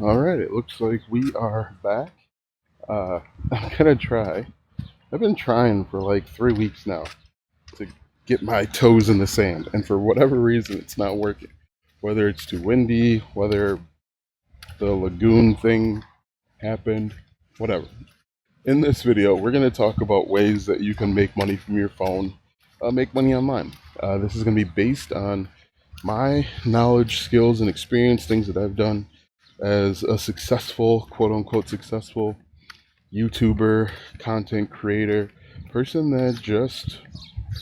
All right, it looks like we are back. I'm gonna try. I've been trying for like 3 weeks now to get my toes in the sand, and for whatever reason, it's not working. Whether it's too windy, whether the lagoon thing happened, whatever. In this video, we're gonna talk about ways that you can make money from your phone, make money online. This is gonna be based on my knowledge, skills, and experience, things that I've done as a successful, quote unquote, successful YouTuber, content creator, person that just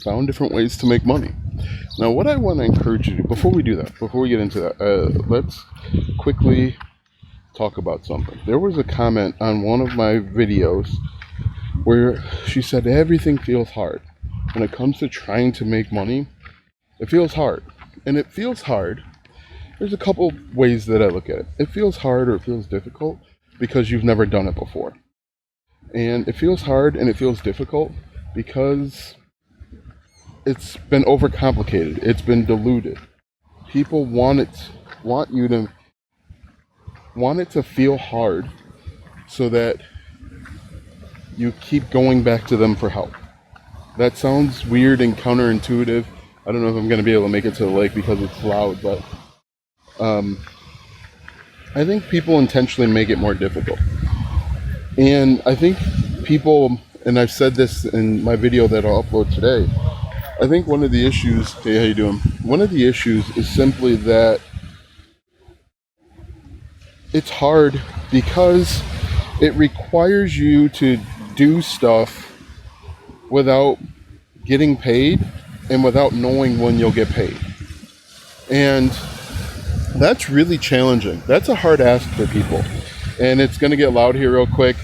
found different ways to make money. Now, what I want to encourage you to do, before we get into that, let's quickly talk about something. There was a comment on one of my videos where she said everything feels hard. When it comes to trying to make money, it feels hard. And it feels hard. There's a couple ways that I look at it. It feels hard or it feels difficult because you've never done it before. And it feels hard and it feels difficult because it's been overcomplicated. It's been diluted. People want it to feel hard so that you keep going back to them for help. That sounds weird and counterintuitive. I don't know if I'm going to be able to make it to the lake because it's loud, but I think people intentionally make it more difficult. And I think people, and I've said this in my video that I'll upload today, I think one of the issues, hey, how you doing? One of the issues is simply that it's hard because it requires you to do stuff without getting paid and without knowing when you'll get paid. And that's really challenging. That's a hard ask for people. And it's going to get loud here real quick.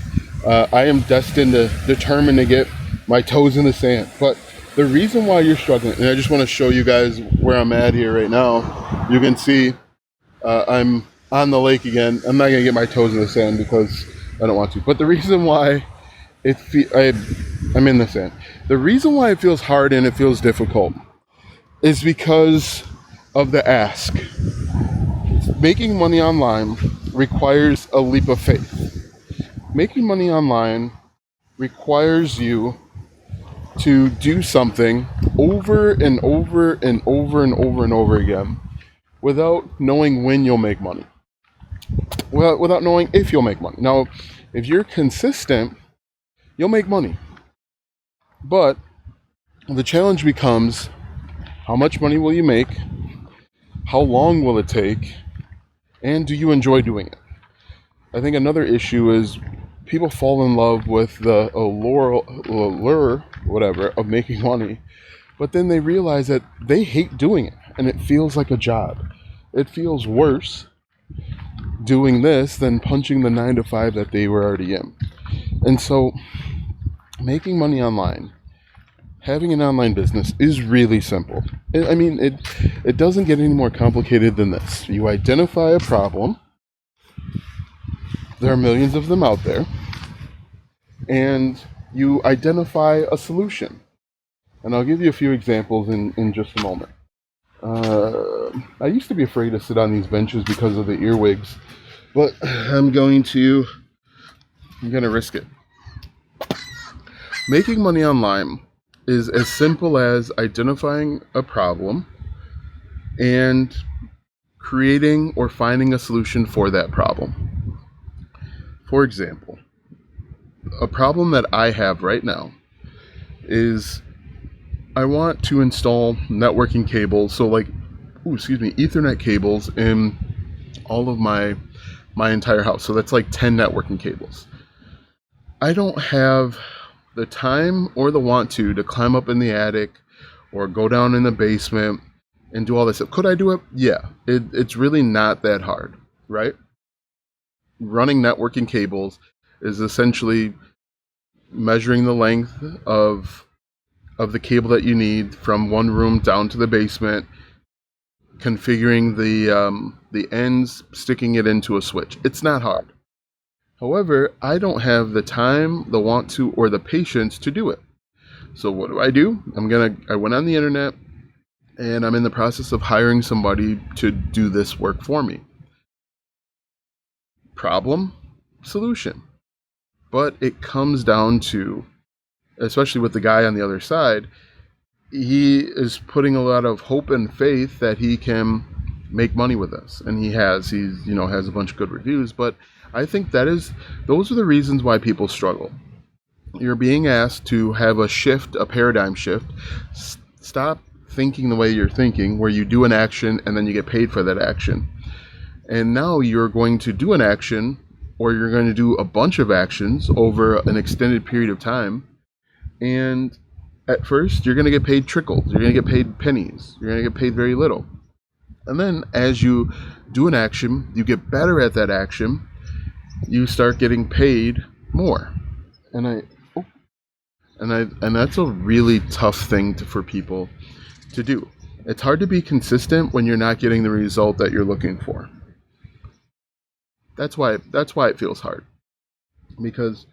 I am determined to get my toes in the sand. But the reason why you're struggling, and I just want to show you guys where I'm at here right now. You can see I'm on the lake again. I'm not going to get my toes in the sand because I don't want to. But the reason why I'm in the sand. The reason why it feels hard and it feels difficult is because of the ask. Making money online requires a leap of faith. Making money online requires you to do something over and over and over and over and over again without knowing when you'll make money. Well, without knowing if you'll make money. Now, if you're consistent, you'll make money. But the challenge becomes, how much money will you make? How long will it take? And do you enjoy doing it? I think another issue is people fall in love with the allure, whatever, of making money, but then they realize that they hate doing it, and it feels like a job. It feels worse doing this than punching the 9-to-5 that they were already in. And so, making money online, having an online business is really simple. It doesn't get any more complicated than this. You identify a problem. There are millions of them out there. And you identify a solution. And I'll give you a few examples in just a moment. I used to be afraid to sit on these benches because of the earwigs, but I'm going to risk it. Making money online is as simple as identifying a problem and creating or finding a solution for that problem. For example, a problem that I have right now is I want to install networking cables, Ethernet cables in all of my entire house. So that's like 10 networking cables. I don't have the time or the want to climb up in the attic or go down in the basement and do all this stuff. Could I do it? Yeah. It's really not that hard, right? Running networking cables is essentially measuring the length of the cable that you need from one room down to the basement, configuring the ends, sticking it into a switch. It's not hard. However, I don't have the time, the want to, or the patience to do it. So what do? I went on the internet and I'm in the process of hiring somebody to do this work for me. problem, solution. But it comes down to, especially with the guy on the other side, he is putting a lot of hope and faith that he can make money with this. And he's, has a bunch of good reviews. But I think those are the reasons why people struggle. You're being asked to have a paradigm shift. Stop thinking the way you're thinking, where you do an action and then you get paid for that action. And now you're going to do an action, or you're going to do a bunch of actions over an extended period of time. And at first, you're going to get paid trickles. You're going to get paid pennies. You're going to get paid very little. And then as you do an action, you get better at that action, you start getting paid more. And that's a really tough thing for people to do. It's hard to be consistent when you're not getting the result that you're looking for. That's why it feels hard, because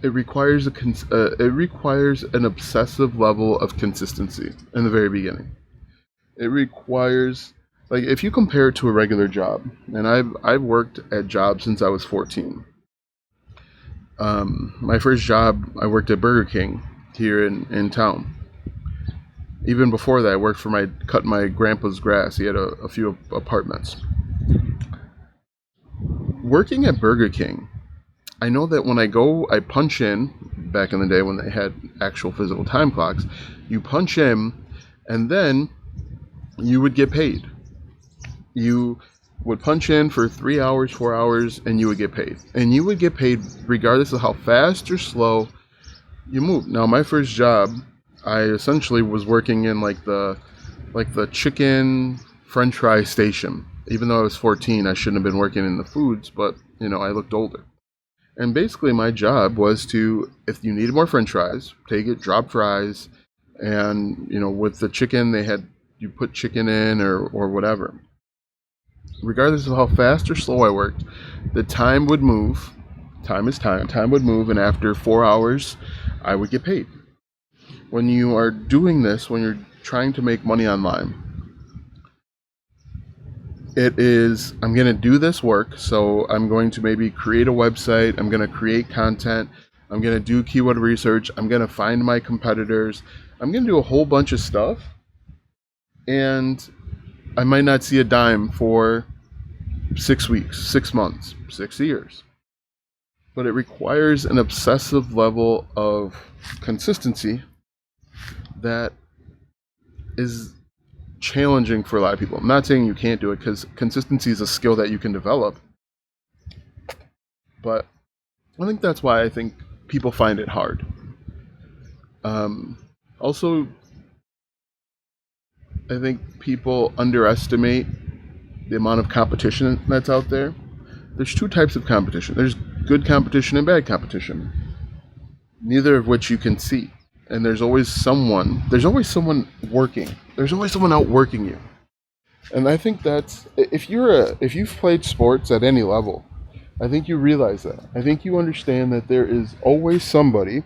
it requires an obsessive level of consistency in the very beginning. It requires, like, if you compare it to a regular job, and I've worked at jobs since I was 14. My first job, I worked at Burger King here in town. Even before that, I worked cut my grandpa's grass. He had a few apartments. Working at Burger King, I know that when I punch in, back in the day when they had actual physical time clocks, you punch in and then you would get paid. You would punch in for 3 hours, 4 hours, and you would get paid. And you would get paid regardless of how fast or slow you move. Now, my first job, I essentially was working in like the chicken French fry station. Even though I was 14, I shouldn't have been working in the foods, but I looked older. And basically my job was to, if you needed more French fries, take it, drop fries, and with the chicken you put chicken in or whatever. Regardless of how fast or slow I worked, the time would move. Time is time. Time would move, and after 4 hours, I would get paid. When you are doing this, when you're trying to make money online, I'm going to do this work, so I'm going to maybe create a website, I'm going to create content, I'm going to do keyword research, I'm going to find my competitors, I'm going to do a whole bunch of stuff, and I might not see a dime for 6 weeks, 6 months, 6 years. But it requires an obsessive level of consistency that is challenging for a lot of people. I'm not saying you can't do it, because consistency is a skill that you can develop. But I think that's why I think people find it hard. Also, I think people underestimate the amount of competition that's out there. There's two types of competition. There's good competition and bad competition, neither of which you can see. And there's always someone working. There's always someone out working you. And I think that's, if you've played sports at any level, I think you realize that. I think you understand that there is always somebody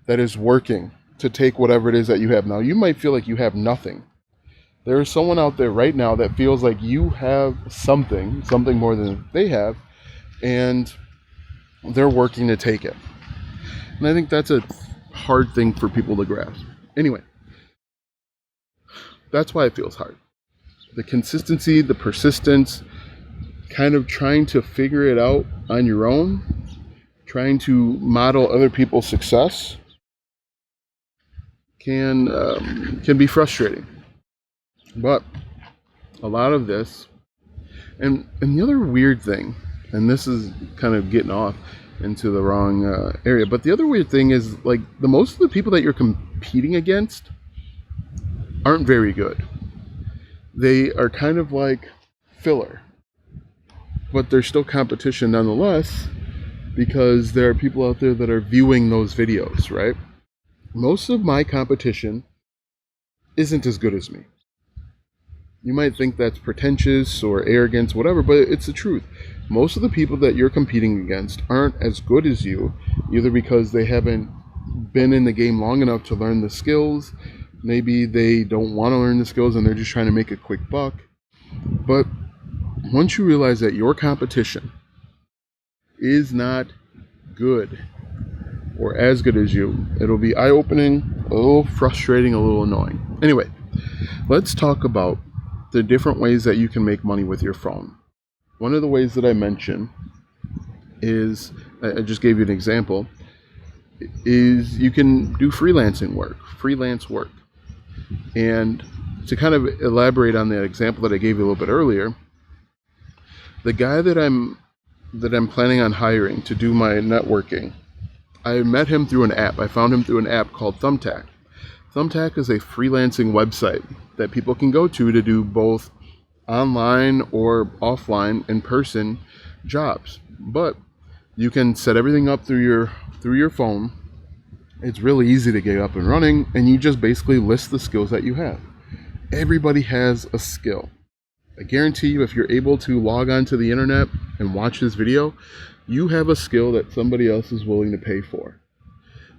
that is working to take whatever it is that you have. Now, you might feel like you have nothing. There is someone out there right now that feels like you have something more than they have, and they're working to take it. And I think that's a hard thing for people to grasp. Anyway, that's why it feels hard. The consistency, the persistence, kind of trying to figure it out on your own, trying to model other people's success can be frustrating. But a lot of this, and the other weird thing, and this is kind of getting off into the wrong area, but the other weird thing is, like, most of the people that you're competing against aren't very good. They are kind of like filler, but they're still competition nonetheless, because there are people out there that are viewing those videos, right? Most of my competition isn't as good as me. You might think that's pretentious or arrogance, whatever, but it's the truth. Most of the people that you're competing against aren't as good as you, either because they haven't been in the game long enough to learn the skills. Maybe they don't want to learn the skills and they're just trying to make a quick buck. But once you realize that your competition is not good or as good as you. It'll be eye-opening, a little frustrating, a little annoying. Anyway, let's talk about the different ways that you can make money with your phone. One of the ways that I mentioned is, I just gave you an example, is you can do freelance work. And to kind of elaborate on the example that I gave you a little bit earlier, the guy that I'm planning on hiring to do my networking, I met him through an app. I found him through an app called Thumbtack. Thumbtack is a freelancing website that people can go to do both online or offline in-person jobs. But you can set everything up through your phone. It's really easy to get up and running, and you just basically list the skills that you have. Everybody has a skill. I guarantee you, if you're able to log onto the internet and watch this video, you have a skill that somebody else is willing to pay for.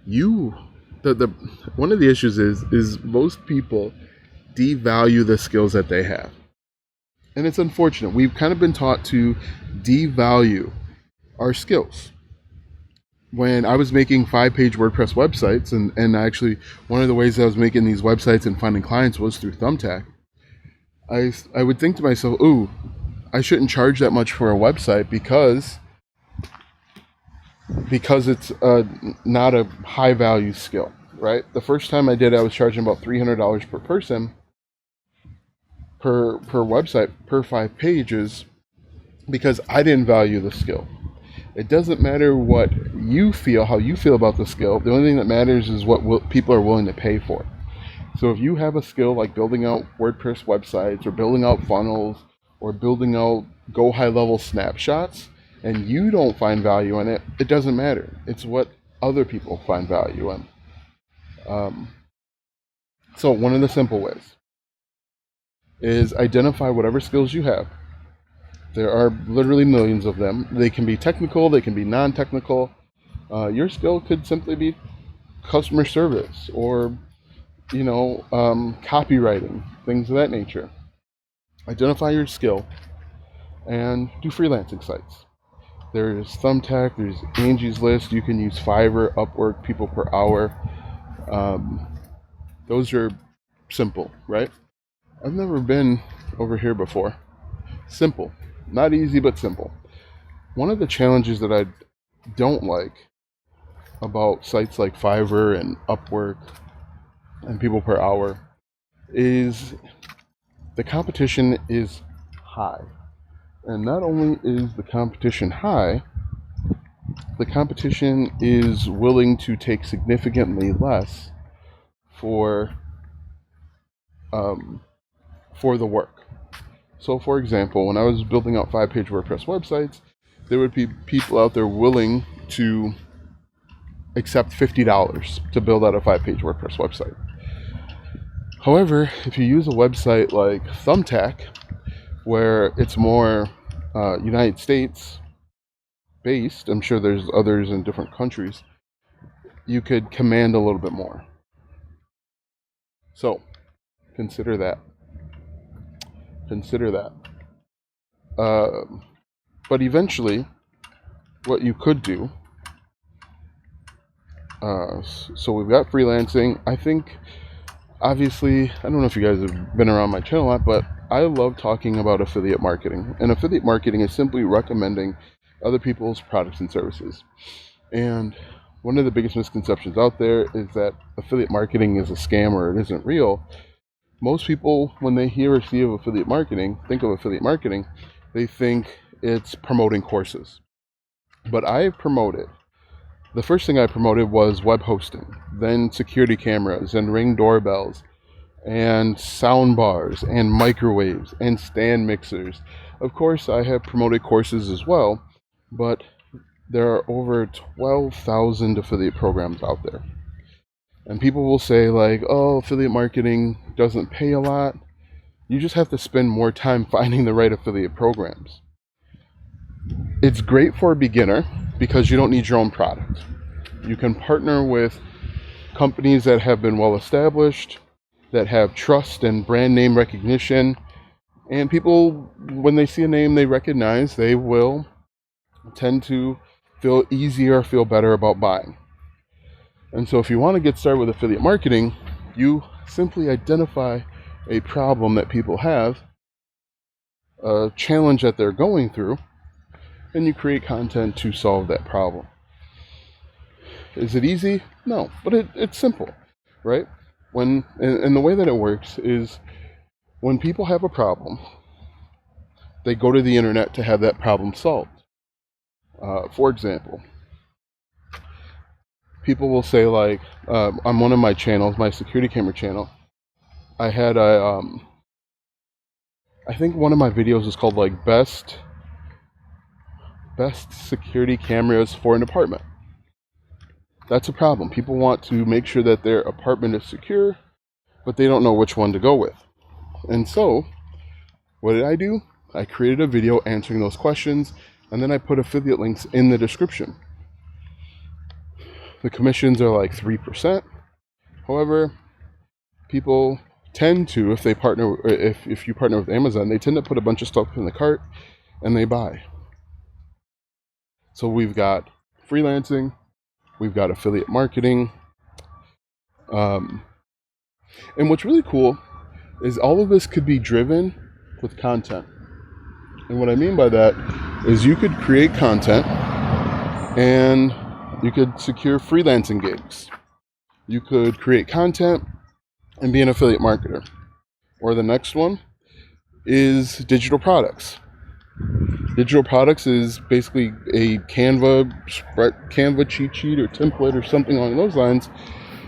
One of the issues is most people devalue the skills that they have. And it's unfortunate. We've kind of been taught to devalue our skills. When I was making 5-page WordPress websites, and actually one of the ways I was making these websites and finding clients was through Thumbtack, I would think to myself, ooh, I shouldn't charge that much for a website because it's not a high value skill, right? The first time I did, I was charging about $300 per person per website, per 5 pages, because I didn't value the skill. It doesn't matter what you feel, how you feel about the skill. The only thing that matters is what people are willing to pay for. So if you have a skill like building out WordPress websites or building out funnels or building out go high level snapshots, and you don't find value in it, it doesn't matter. It's what other people find value in. So one of the simple ways is identify whatever skills you have. There are literally millions of them. They can be technical, they can be non-technical. Your skill could simply be customer service or, copywriting, things of that nature. Identify your skill and do freelancing sites. There's Thumbtack, there's Angie's List, you can use Fiverr, Upwork, People Per Hour. Those are simple, right? I've never been over here before. Simple. Not easy, but simple. One of the challenges that I don't like about sites like Fiverr and Upwork and People Per Hour is the competition is high. And not only is the competition high, the competition is willing to take significantly less for the work. So for example, when I was building out 5-page WordPress websites, there would be people out there willing to accept $50 to build out a 5-page WordPress website. However, if you use a website like Thumbtack, where it's more United States based, I'm sure there's others in different countries, you could command a little bit more. So consider that. But eventually, what you could do, so we've got freelancing. I think, obviously, I don't know if you guys have been around my channel a lot, but I love talking about affiliate marketing. And affiliate marketing is simply recommending other people's products and services. And one of the biggest misconceptions out there is that affiliate marketing is a scam or it isn't real. Most people, when they hear or see of affiliate marketing, think of affiliate marketing, they think it's promoting courses. But the first thing I promoted was web hosting, then security cameras and Ring doorbells and sound bars and microwaves and stand mixers. Of course, I have promoted courses as well, but there are over 12,000 affiliate programs out there. And people will say like, oh, affiliate marketing doesn't pay a lot. You just have to spend more time finding the right affiliate programs. It's great for a beginner because you don't need your own product. You can partner with companies that have been well established, that have trust and brand name recognition. And people, when they see a name they recognize, they will tend to feel easier, feel better about buying. And so if you want to get started with affiliate marketing, you simply identify a problem that people have, a challenge that they're going through, and you create content to solve that problem. Is it easy? No, but it's simple, right? And the way that it works is when people have a problem, they go to the internet to have that problem solved. For example, people will say, like, on one of my channels, my security camera channel, I had I think one of my videos is called like best security cameras for an apartment. That's a problem. People want to make sure that their apartment is secure, but they don't know which one to go with. And so, what did I do? I created a video answering those questions, and then I put affiliate links in the description. The commissions are like 3%. However, people tend to, if you partner with Amazon, they tend to put a bunch of stuff in the cart and they buy. So we've got freelancing, we've got affiliate marketing, and what's really cool is all of this could be driven with content. And what I mean by that is you could create content and you could secure freelancing gigs. You could create content and be an affiliate marketer. Or the next one is digital products. Digital products is basically a Canva cheat sheet or template or something along those lines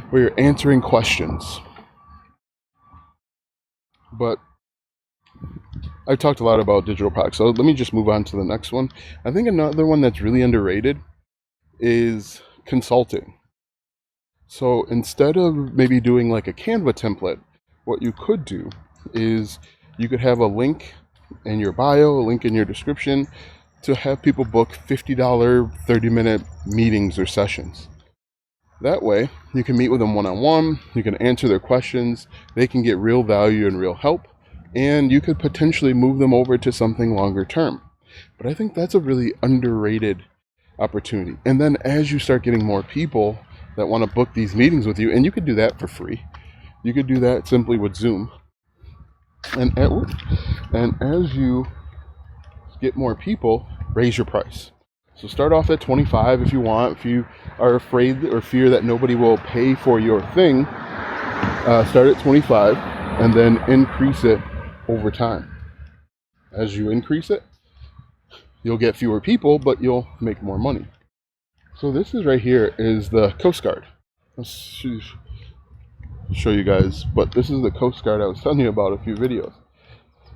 where you're answering questions. But I've talked a lot about digital products, so let me just move on to the next one. I think another one that's really underrated is consulting. So instead of maybe doing like a Canva template, what you could do is you could have a link in your bio, a link in your description to have people book $50 30-minute meetings or sessions. That way, you can meet with them one-on-one, you can answer their questions, they can get real value and real help, and you could potentially move them over to something longer term. But I think that's a really underrated opportunity. And then as you start getting more people that want to book these meetings with you, and you could do that for free, you could do that simply with Zoom. And as you get more people, raise your price. So start off at 25 if you want. If you are afraid or fear that nobody will pay for your thing, start at 25 and then increase it over time. As you increase it, you'll get fewer people, but you'll make more money. So this is right here is the Coast Guard. Let's show you guys, but this is the Coast Guard I was telling you about a few videos.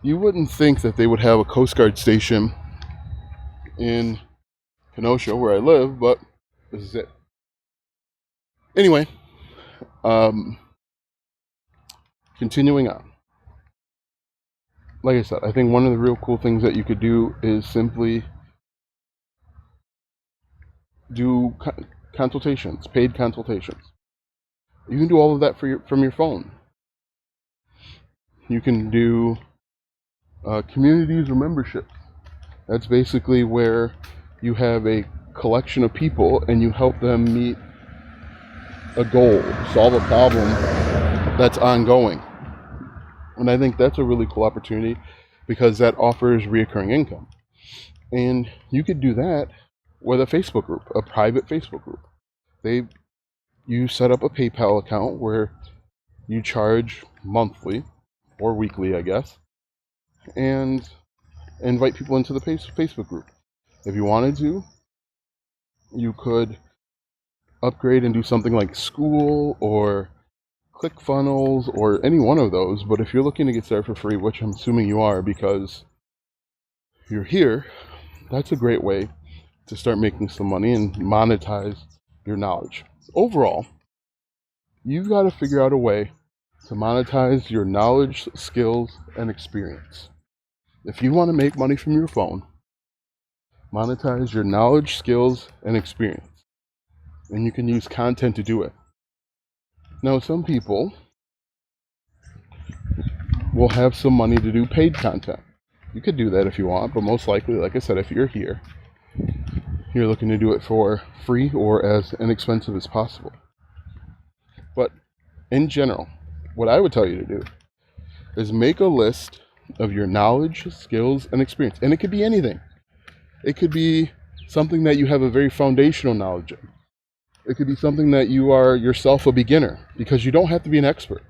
You wouldn't think that they would have a Coast Guard station in Kenosha where I live, but this is it. Anyway, continuing on. Like I said, I think one of the real cool things that you could do is simply do consultations, paid consultations. You can do all of that from your phone. You can do communities or memberships. That's basically where you have a collection of people and you help them meet a goal, solve a problem that's ongoing. And I think that's a really cool opportunity because that offers reoccurring income. And you could do that with a Facebook group, a private Facebook group. You set up a PayPal account where you charge monthly or weekly, I guess, and invite people into the Facebook group. If you wanted to, you could upgrade and do something like School or ClickFunnels or any one of those. But if you're looking to get started for free, which I'm assuming you are because you're here, that's a great way to start making some money and monetize your knowledge. Overall, you've got to figure out a way to monetize your knowledge, skills, and experience. If you want to make money from your phone, monetize your knowledge, skills, and experience. And you can use content to do it. Now, some people will have some money to do paid content. You could do that if you want, but most likely, like I said, if you're here, you're looking to do it for free or as inexpensive as possible. But in general, what I would tell you to do is make a list of your knowledge, skills, and experience. And it could be anything. It could be something that you have a very foundational knowledge in. It could be something that you are yourself a beginner, because you don't have to be an expert.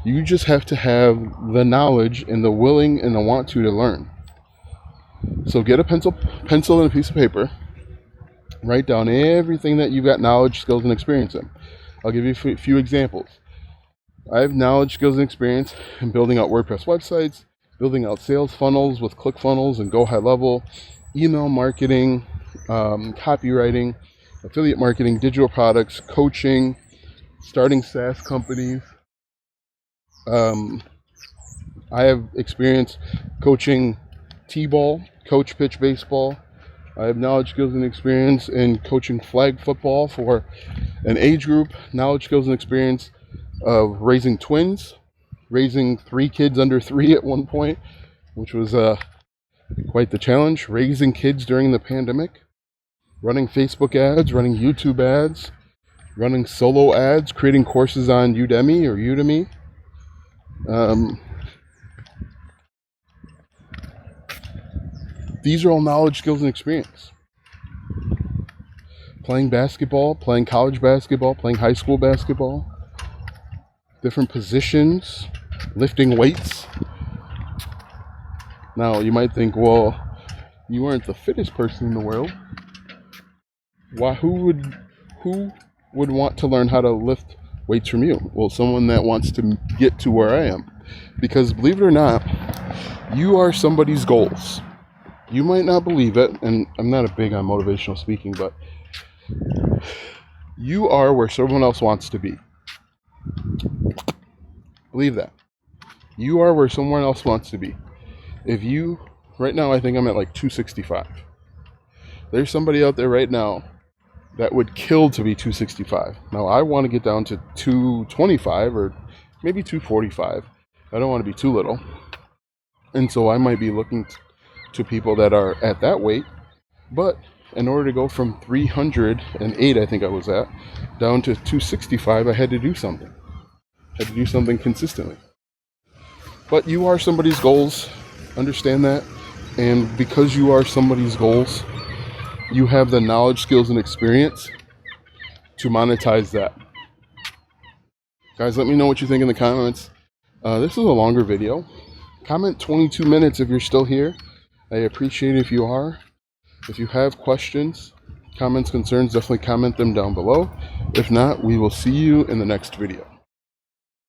You just have to have the knowledge and the willing and the want to learn. So get a pencil and a piece of paper. Write down everything that you've got knowledge, skills, and experience in. I'll give you a few examples. I have knowledge, skills, and experience in building out WordPress websites, building out sales funnels with ClickFunnels and Go High Level, email marketing, copywriting, affiliate marketing, digital products, coaching, starting SaaS companies. I have experience coaching T-ball, coach pitch baseball. I have knowledge, skills, and experience in coaching flag football for an age group. Knowledge, skills, and experience of raising twins, raising 3 kids under 3 at one point, which was quite the challenge. Raising kids during the pandemic, running Facebook ads, running YouTube ads, running solo ads, creating courses on Udemy or Udemy. These are all knowledge, skills, and experience. Playing basketball, playing college basketball, playing high school basketball, different positions, lifting weights. Now, you might think, well, you aren't the fittest person in the world. Why? Who would want to learn how to lift weights from you? Well, someone that wants to get to where I am. Because believe it or not, you are somebody's goals. You might not believe it, and I'm not a big on motivational speaking, but you are where someone else wants to be. Believe that. You are where someone else wants to be. Right now I think I'm at like 265. There's somebody out there right now that would kill to be 265. Now I want to get down to 225 or maybe 245. I don't want to be too little. And so I might be looking to people that are at that weight. But in order to go from 308, I think I was at, down to 265, I had to do something. I had to do something consistently. But you are somebody's goals. Understand that. And because you are somebody's goals, you have the knowledge, skills, and experience to monetize that. Guys, let me know what you think in the comments. This is a longer video. Comment 22 minutes if you're still here. I appreciate it if you are. If you have questions, comments, concerns, definitely comment them down below. If not, we will see you in the next video.